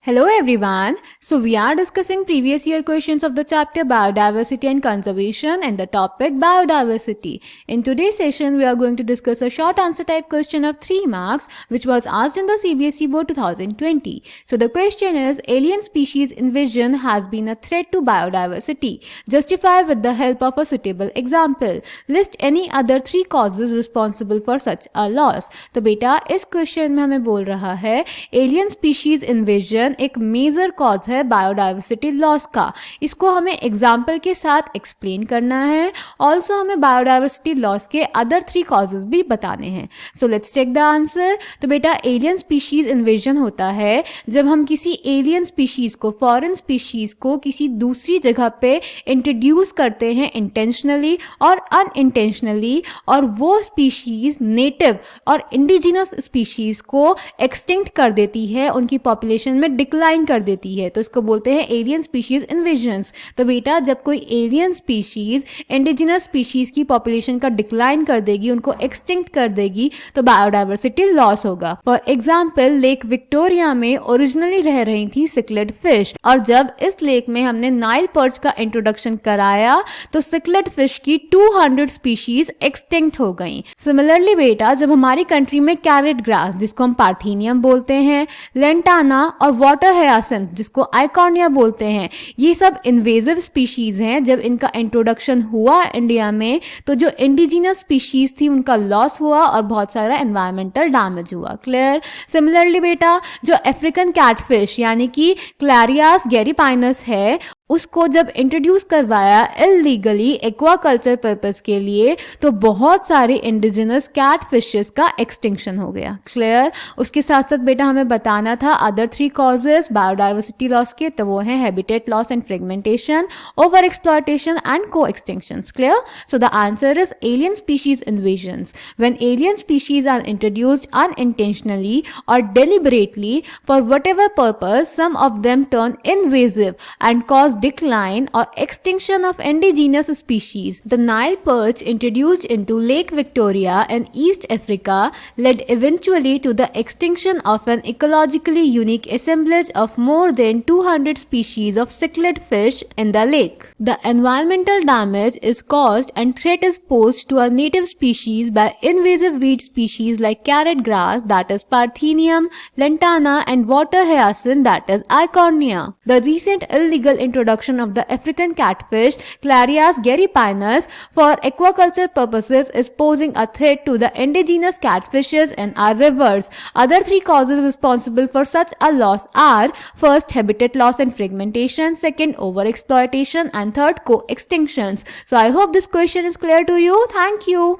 Hello everyone. So we are discussing previous year questions of the chapter Biodiversity and Conservation and the topic Biodiversity. In today's session we are going to discuss a short answer type question of 3 marks which was asked in the CBSE board 2020. So the question is, alien species invasion has been a threat to biodiversity. Justify with the help of a suitable example. List any other 3 causes responsible for such a loss. तो बेटा इस question में हमें बोल रहा है alien species invasion एक major cause है बायोडाइवर्सिटी लॉस का. इसको हमें एग्जाम्पल के साथ एक्सप्लेन करना है. ऑल्सो हमें बायोडाइवर्सिटी लॉस के अदर 3 कॉजेज भी बताने हैं. So let's take the answer. तो बेटा एलियन स्पीशीज इन्वेजन होता है जब हम किसी एलियन स्पीशीज को, फॉरेन स्पीशीज को किसी दूसरी जगह पे इंट्रोड्यूस करते हैं इंटेंशनली और अनइंटेंशनली, और वो स्पीशीज नेटिव और इंडिजिनस स्पीशीज को एक्सटिंक्ट कर देती है, उनकी पॉपुलेशन में डिक्लाइन कर देती है. तो इसको बोलते हैं एलियन स्पीशीज इन्वेजन्स. तो बेटा जब कोई एलियन स्पीशीज इंडिजिनस स्पीशीज की पॉपुलेशन का डिक्लाइन कर देगी, उनको एक्सटिंक्ट कर देगी, तो बायोडाइवर्सिटी लॉस होगा. फॉर एग्जाम्पल लेक विक्टोरिया में ओरिजिनली रह रही थी सिकलेट फिश, और जब इस लेक में हमने नाइल पर्च का इंट्रोडक्शन कराया तो सिकलेट फिश की 200 स्पीशीज एक्सटिंक्ट हो गई. सिमिलरली बेटा जब हमारी कंट्री में कैरेट ग्रास, जिसको हम पार्थेनियम बोलते हैं, लेंटाना और वाटर हयासिंथ जिसको आइकॉर्निया बोलते हैं, ये सब इन्वेजिव स्पीशीज हैं. जब इनका इंट्रोडक्शन हुआ इंडिया में तो जो इंडिजिनस स्पीशीज थी उनका लॉस हुआ और बहुत सारा एनवायरमेंटल डैमेज हुआ. क्लियर. सिमिलरली बेटा जो अफ्रीकन कैटफिश यानी कि क्लैरियास गैरीपाइनस है, उसको जब इंट्रोड्यूस करवाया इलीगली एक्वाकल्चर पर्पस के लिए, तो बहुत सारे इंडिजिनस कैट फिशेस का एक्सटिंक्शन हो गया. क्लियर. उसके साथ साथ बेटा हमें बताना था अदर 3 कॉजेस बायोडाइवर्सिटी लॉस के, तो वो हैं habitat loss and fragmentation, over exploitation and coextinctions. Clear. So the answer is alien species invasions. When alien species are introduced unintentionally और deliberately for whatever purpose, some of them turn invasive and cause decline or extinction of indigenous species. The Nile perch introduced into Lake Victoria in East Africa led eventually to the extinction of an ecologically unique assemblage of more than 200 species of cichlid fish in the lake. The environmental damage is caused and threat is posed to our native species by invasive weed species like carrot grass, that is Parthenium, lantana, and water hyacinth, that is Eichhornia. The recent illegal introduction of the African catfish Clarias gariepinus for aquaculture purposes is posing a threat to the indigenous catfishes in our rivers. Other 3 causes responsible for such a loss are: first, habitat loss and fragmentation; second, overexploitation; and third, co-extinctions. So I hope this question is clear to you. Thank you.